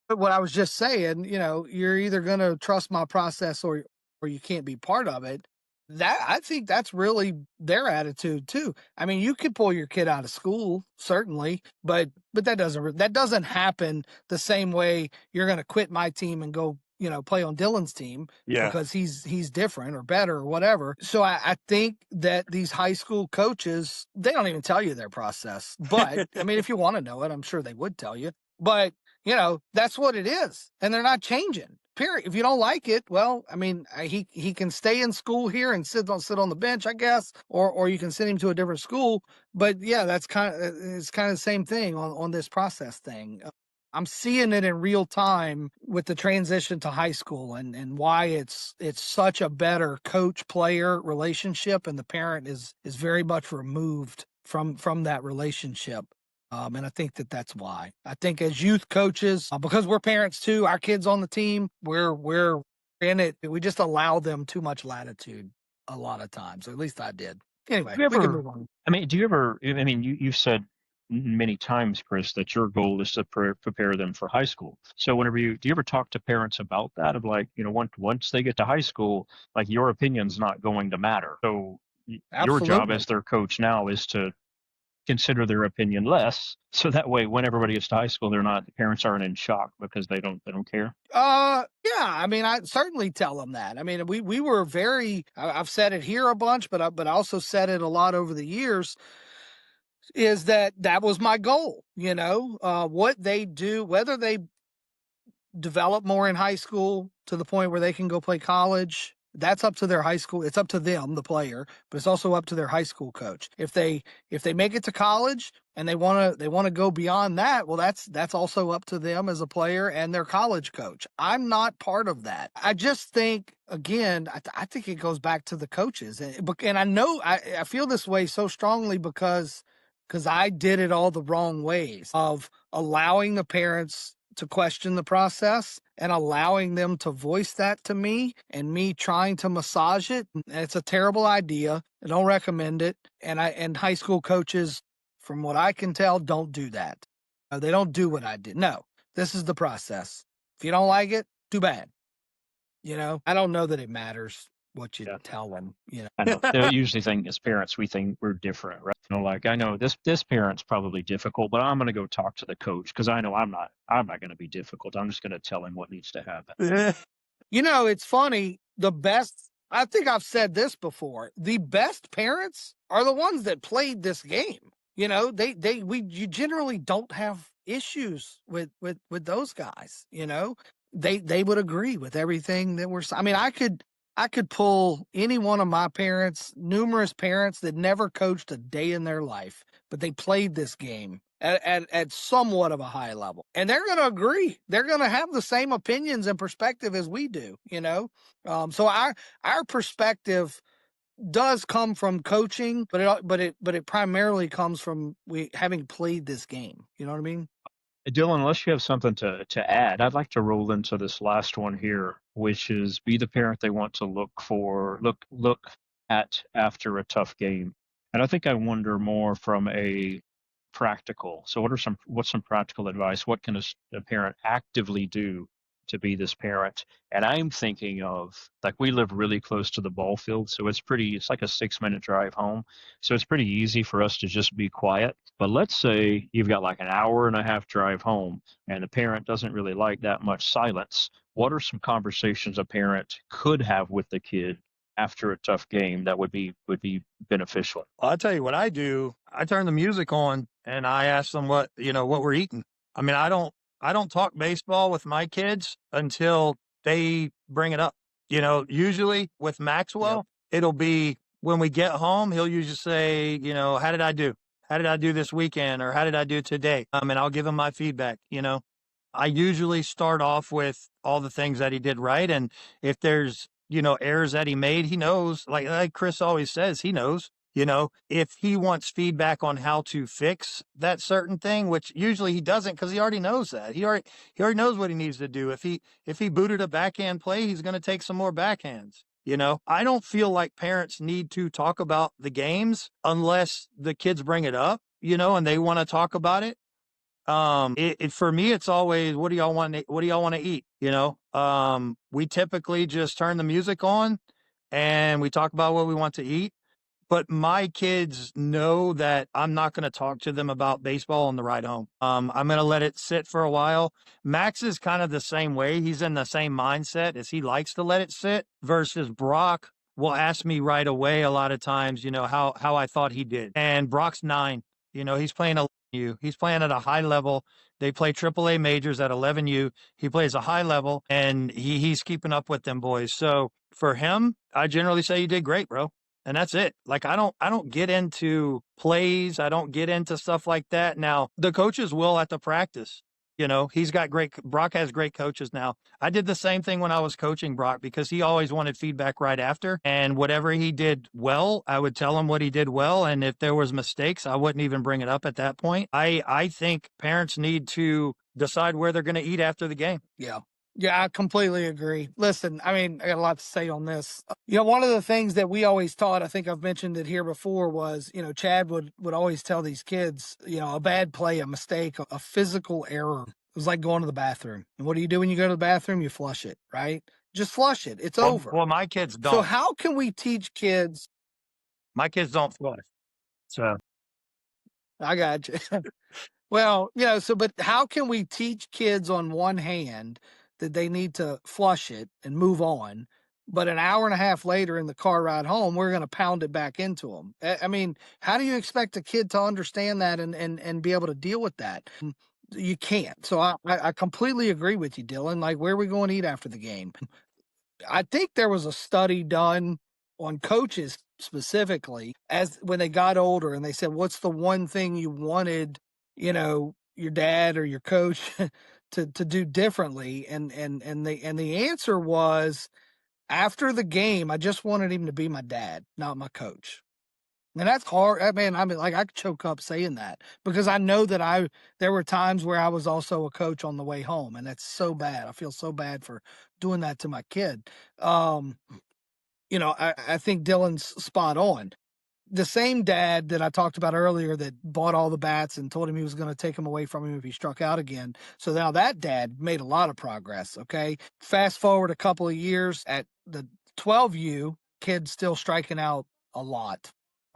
What I was just saying, you're either going to trust my process or you can't be part of it. That, I think that's really their attitude too. I mean, you could pull your kid out of school, certainly, but that doesn't happen the same way you're going to quit my team and go, play on Dylan's team because he's different or better or whatever. So I think that these high school coaches, they don't even tell you their process. But I mean, if you want to know it, I'm sure they would tell you. But that's what it is, and they're not changing. Period. If you don't like it, well, I mean, he can stay in school here and sit on the bench, I guess, or you can send him to a different school. But yeah, it's kind of the same thing on this process thing. I'm seeing it in real time with the transition to high school and why it's such a better coach-player relationship, and the parent is very much removed from that relationship. And I think that's why. I think as youth coaches, because we're parents too, our kids on the team, we're in it. We just allow them too much latitude a lot of times. Or at least I did. Anyway, we can move on. I mean, you've said many times, Chris, that your goal is to prepare them for high school. So do you ever talk to parents about that? Of like, once they get to high school, like, your opinion's not going to matter. So your job as their coach now is to consider their opinion less. So that way, when everybody gets to high school, the parents aren't in shock because they don't care. Yeah. I mean, I certainly tell them that. I mean, we were I've said it here a bunch, but I also said it a lot over the years, is that was my goal, what they do, whether they develop more in high school to the point where they can go play college. That's up to their high school. It's up to them, the player, but it's also up to their high school coach. If they make it to college and they want to go beyond that, well, that's also up to them as a player and their college coach. I'm not part of that. I just think, again, I think it goes back to the coaches, and I know I feel this way so strongly because I did it all the wrong ways of allowing the parents to question the process and allowing them to voice that to me and me trying to massage it. It's a terrible idea. I don't recommend it. And high school coaches, from what I can tell, don't do that. They don't do what I did. No, this is the process. If you don't like it, too bad. I don't know that it matters what you tell them. I know. They usually think as parents, we think we're different, right? Like, I know this parent's probably difficult, but I'm going to go talk to the coach because I know I'm not going to be difficult. I'm just going to tell him what needs to happen. It's funny. I think I've said this before. The best parents are the ones that played this game. You generally don't have issues with those guys. They would agree with everything that I could pull any one of my parents, numerous parents that never coached a day in their life, but they played this game at somewhat of a high level. And they're going to agree. They're going to have the same opinions and perspective as we do, So our perspective does come from coaching, but it primarily comes from having played this game. You know what I mean? Dylan, unless you have something to add, I'd like to roll into this last one here, which is be the parent they want to look at after a tough game. And I think I wonder more from a practical. So what's some practical advice? What can a parent actively do to be this parent? And I'm thinking of, like, we live really close to the ball field, so it's like a 6-minute drive home. So it's pretty easy for us to just be quiet. But let's say you've got like an hour and a half drive home and the parent doesn't really like that much silence. What are some conversations a parent could have with the kid after a tough game that would be beneficial? Well, I'll tell you what I do. I turn the music on and I ask them what we're eating. I mean, I don't talk baseball with my kids until they bring it up. Usually with Maxwell, It'll be when we get home, he'll usually say, how did I do? How did I do this weekend? Or how did I do today? And I'll give him my feedback. I usually start off with all the things that he did right. And if there's, errors that he made, he knows, like Chris always says, he knows. If he wants feedback on how to fix that certain thing, which usually he doesn't, because he already knows that. He already knows what he needs to do. If he booted a backhand play, he's going to take some more backhands. I don't feel like parents need to talk about the games unless the kids bring it up, and they want to talk about it. For me, it's always, what do y'all want to eat? We typically just turn the music on and we talk about what we want to eat. But my kids know that I'm not going to talk to them about baseball on the ride home. I'm going to let it sit for a while. Max is kind of the same way. He's in the same mindset as he likes to let it sit, versus Brock will ask me right away a lot of times, how I thought he did. And Brock's 9. He's playing 11U. He's playing at a high level. They play AAA majors at 11U. He plays a high level, and he's keeping up with them boys. So for him, I generally say you did great, bro. And that's it. Like, I don't get into plays. I don't get into stuff like that. Now, the coaches will at the practice. Brock has great coaches now. I did the same thing when I was coaching Brock, because he always wanted feedback right after. And whatever he did well, I would tell him what he did well. And if there was mistakes, I wouldn't even bring it up at that point. I think parents need to decide where they're going to eat after the game. Yeah. Yeah, I completely agree. Listen, I got a lot to say on this. One of the things that we always taught, I think I've mentioned it here before, was, Chad would always tell these kids, a bad play, a mistake, a physical error. It was like going to the bathroom. And what do you do when you go to the bathroom? You flush it, right? Just flush it. It's over. Well, my kids don't. So how can we teach kids? My kids don't flush. So I got you. Well, but how can we teach kids on one hand that they need to flush it and move on, but an hour and a half later in the car ride home, we're going to pound it back into them? I mean, how do you expect a kid to understand that and be able to deal with that? You can't. So I completely agree with you, Dylan. Like, where are we going to eat after the game? I think there was a study done on coaches specifically as when they got older, and they said, what's the one thing you wanted, your dad or your coach to do differently? And the answer was, after the game, I just wanted him to be my dad, not my coach. And that's hard. I mean, like, I could choke up saying that, because I know that there were times where I was also a coach on the way home, and that's so bad. I feel so bad for doing that to my kid. Um, I think Dylan's spot on. The same dad that I talked about earlier that bought all the bats and told him he was going to take them away from him if he struck out again. So now that dad made a lot of progress. Okay. Fast forward a couple of years at the 12U, kid still striking out a lot,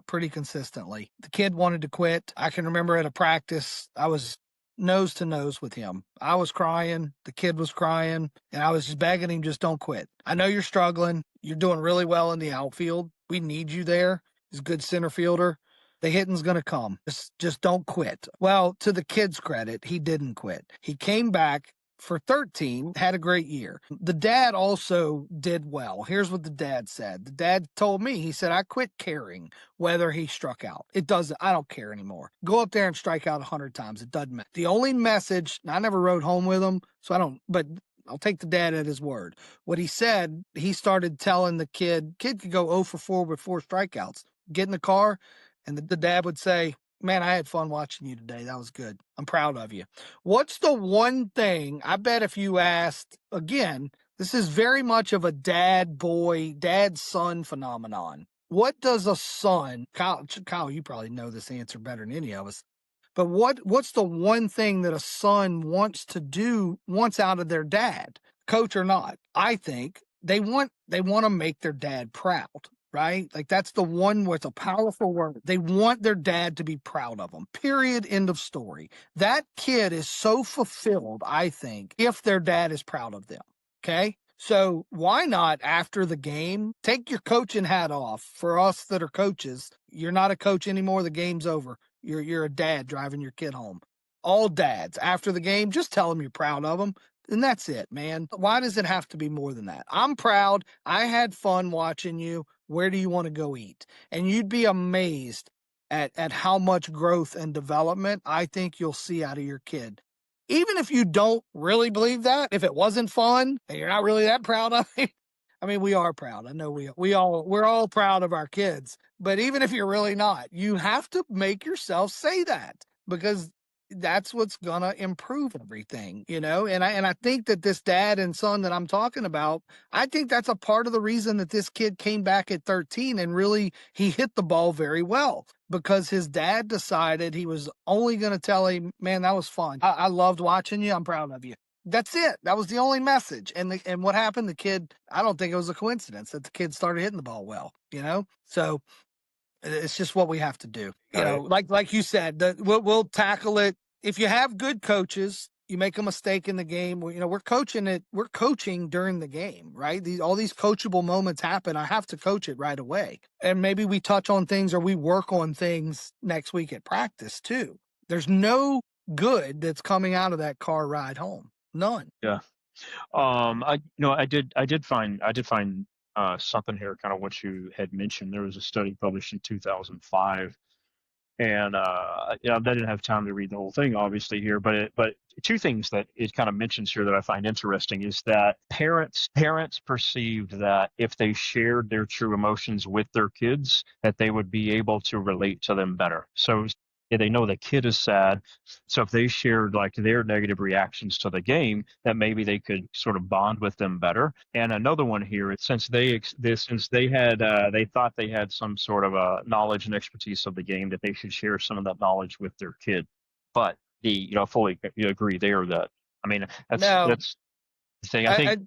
pretty consistently. The kid wanted to quit. I can remember at a practice, I was nose to nose with him. I was crying. The kid was crying, and I was just begging him, just don't quit. I know you're struggling. You're doing really well in the outfield. We need you there. He's a good center fielder. The hitting's going to come. Just don't quit. Well, to the kid's credit, he didn't quit. He came back for 13, had a great year. The dad also did well. Here's what the dad said. The dad told me, he said, I quit caring whether he struck out. I don't care anymore. Go up there and strike out 100 times. It doesn't matter. The only message, I never rode home with him, but I'll take the dad at his word. What he said, he started telling the kid could go 0 for 4 with 4 strikeouts. Get in the car, and the dad would say, man, I had fun watching you today. That was good. I'm proud of you. What's the one thing, I bet if you asked, again, this is very much of a dad-son phenomenon. What does a son, Kyle, you probably know this answer better than any of us, but what's the one thing that a son wants out of their dad, coach or not? I think they want to make their dad proud. Right? Like, that's the one where it's a powerful word. They want their dad to be proud of them. Period. End of story. That kid is so fulfilled, I think, if their dad is proud of them. Okay? So why not, after the game, take your coaching hat off? For us that are coaches, you're not a coach anymore. The game's over. You're a dad driving your kid home. All dads, after the game, just tell them you're proud of them. And that's it, man. Why does it have to be more than that? I'm proud. I had fun watching you. Where do you want to go eat? And you'd be amazed at how much growth and development I think you'll see out of your kid. Even if you don't really believe that, if it wasn't fun and you're not really that proud of it, I mean, we are proud. I know we're all proud of our kids. But even if you're really not, you have to make yourself say that, because that's what's gonna improve everything, And I think that this dad and son that I'm talking about, I think that's a part of the reason that this kid came back at 13 and really he hit the ball very well, because his dad decided he was only going to tell him, man, that was fun. I loved watching you. I'm proud of you. That's it. That was the only message. And what happened? The kid, I don't think it was a coincidence that the kid started hitting the ball well, So it's just what we have to do. Like you said, we'll tackle it. If you have good coaches, you make a mistake in the game. We're coaching during the game, right? All these coachable moments happen. I have to coach it right away. And maybe we touch on things or we work on things next week at practice too. There's no good that's coming out of that car ride home. None. Yeah. I did find something here, kind of what you had mentioned. There was a study published in 2005, and I didn't have time to read the whole thing, obviously, here, but two things that it kind of mentions here that I find interesting is that parents perceived that if they shared their true emotions with their kids, that they would be able to relate to them better. So they know the kid is sad, so if they shared like their negative reactions to the game, that maybe they could sort of bond with them better. And another one here, since they thought they had some sort of knowledge and expertise of the game, that they should share some of that knowledge with their kid. But fully agree there that, I mean, that's the thing. I think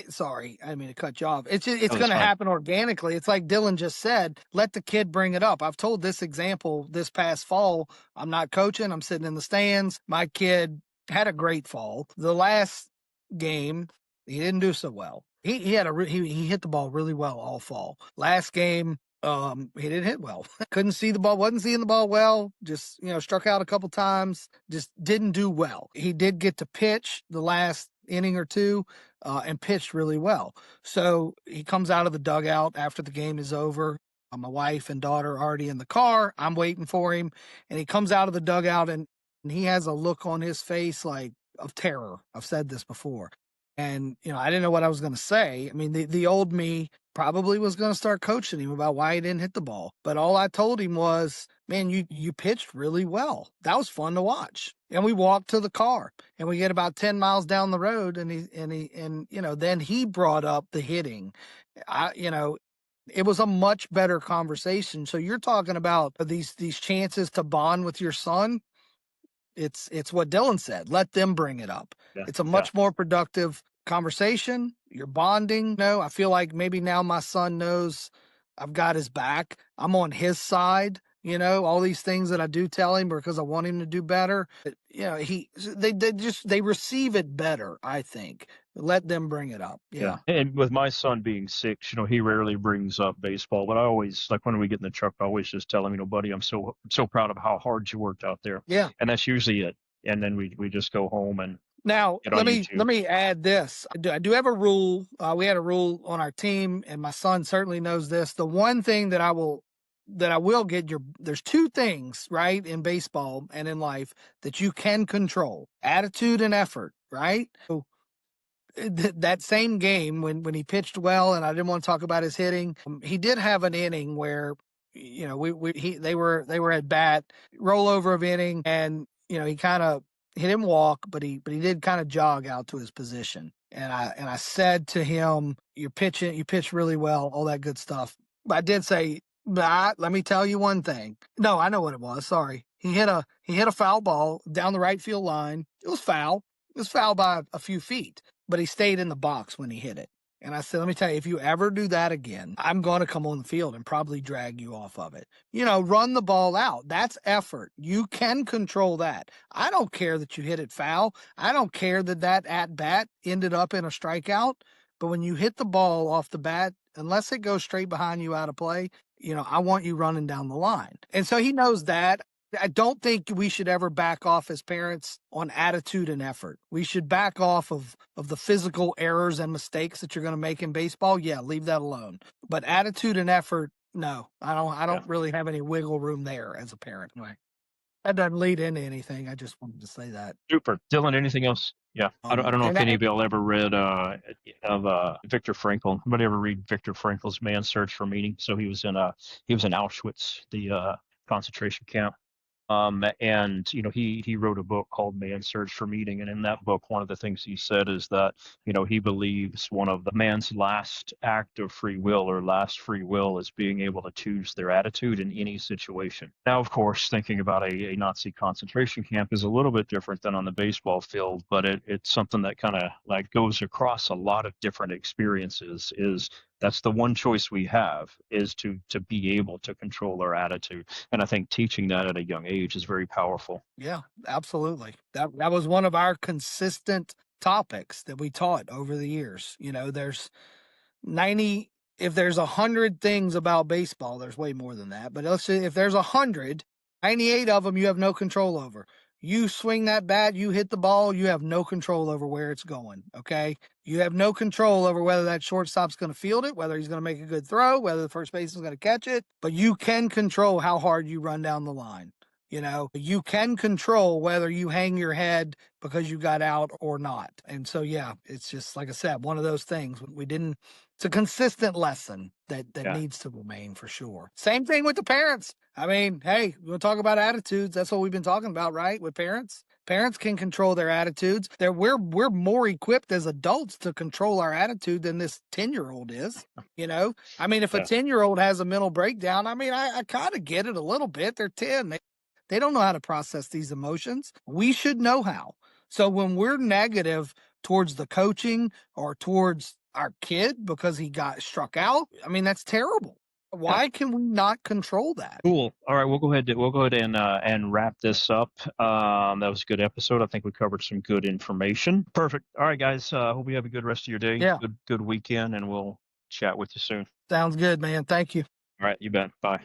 sorry, I didn't mean to cut you off. It's Oh, going that's to fine. happen organically. It's like Dylan just said, let the kid bring it up. I've told this example this past fall. I'm not coaching. I'm sitting in the stands. My kid had a great fall. The last game, he didn't do so well. He had he hit the ball really well all fall. Last game, he didn't hit well. Couldn't see the ball, wasn't seeing the ball well. Just, struck out a couple times. Just didn't do well. He did get to pitch the last inning or two, and pitched really well. So he comes out of the dugout after the game is over. My wife and daughter are already in the car. I'm waiting for him, and he comes out of the dugout and he has a look on his face like of terror. I've said this before. And, I didn't know what I was going to say. I mean, the old me probably was going to start coaching him about why he didn't hit the ball. But all I told him was, man, you pitched really well. That was fun to watch. And we walked to the car and we get about 10 miles down the road and then he brought up the hitting. It was a much better conversation. So you're talking about these chances to bond with your son. It's what Dylan said. Let them bring it up. Yeah. It's a much more productive conversation. You're bonding. I feel like maybe now my son knows I've got his back. I'm on his side. All these things that I do tell him because I want him to do better. They receive it better, I think. Let them bring it up. Yeah. And with my son being 6, he rarely brings up baseball, but I always, like when we get in the truck, I always just tell him, buddy, I'm so proud of how hard you worked out there. Yeah. And that's usually it. And then we just go home and now get on let YouTube. me add this. I do have a rule. We had a rule on our team, and my son certainly knows this. The one thing that I will get there's 2 things, right, in baseball and in life that you can control: attitude and effort, right? So that same game when he pitched well, and I didn't want to talk about his hitting, he did have an inning where they were at bat, rollover of inning, and he kind of he didn't walk, but he did kind of jog out to his position. And I said to him, you pitch really well, all that good stuff. But I did say, let me tell you one thing. No, I know what it was. Sorry. He hit a foul ball down the right field line. It was foul. It was foul by a few feet, but he stayed in the box when he hit it. And I said, let me tell you, if you ever do that again, I'm going to come on the field and probably drag you off of it. Run the ball out. That's effort. You can control that. I don't care that you hit it foul. I don't care that at bat ended up in a strikeout. But when you hit the ball off the bat, unless it goes straight behind you out of play, I want you running down the line. And so he knows that. I don't think we should ever back off as parents on attitude and effort. We should back off of the physical errors and mistakes that you're going to make in baseball. Yeah, leave that alone. But attitude and effort, no, I don't really have any wiggle room there as a parent. Anyway, that doesn't lead into anything. I just wanted to say that. Super. Dylan, anything else? Yeah. I don't know if any of y'all ever read of Viktor Frankl. Anybody ever read Viktor Frankl's Man's Search for Meaning? So he was in Auschwitz, the concentration camp. And he wrote a book called Man's Search for Meaning, and in that book, one of the things he said is that he believes one of the man's last act of free will or last free will is being able to choose their attitude in any situation. Now, of course, thinking about a Nazi concentration camp is a little bit different than on the baseball field, but it's something that kind of like goes across a lot of different experiences. That's the one choice we have, is to be able to control our attitude. And I think teaching that at a young age is very powerful. Yeah, absolutely. That was one of our consistent topics that we taught over the years. There's 90, if there's 100 things about baseball, there's way more than that. But let's say if there's 100, 98 of them you have no control over. You swing that bat, you hit the ball, you have no control over where it's going, okay? You have no control over whether that shortstop's going to field it, whether he's going to make a good throw, whether the first baseman's going to catch it, but you can control how hard you run down the line. You can control whether you hang your head because you got out or not. And so, yeah, it's just, like I said, one of those things it's a consistent lesson that needs to remain for sure. Same thing with the parents. I mean, hey, we'll talk about attitudes. That's what we've been talking about, right? With parents. Parents can control their attitudes. We're more equipped as adults to control our attitude than this 10-year-old is. I mean, if a 10-year-old has a mental breakdown, I mean, I kind of get it a little bit. They're 10. They don't know how to process these emotions. We should know how. So when we're negative towards the coaching or towards our kid because he got struck out. I mean, that's terrible. Why can we not control that? Cool. All right, we'll go ahead and wrap this up. That was a good episode. I think we covered some good information. Perfect. All right, guys. Hope you have a good rest of your day. Yeah. Good weekend, and we'll chat with you soon. Sounds good, man. Thank you. All right, you bet. Bye.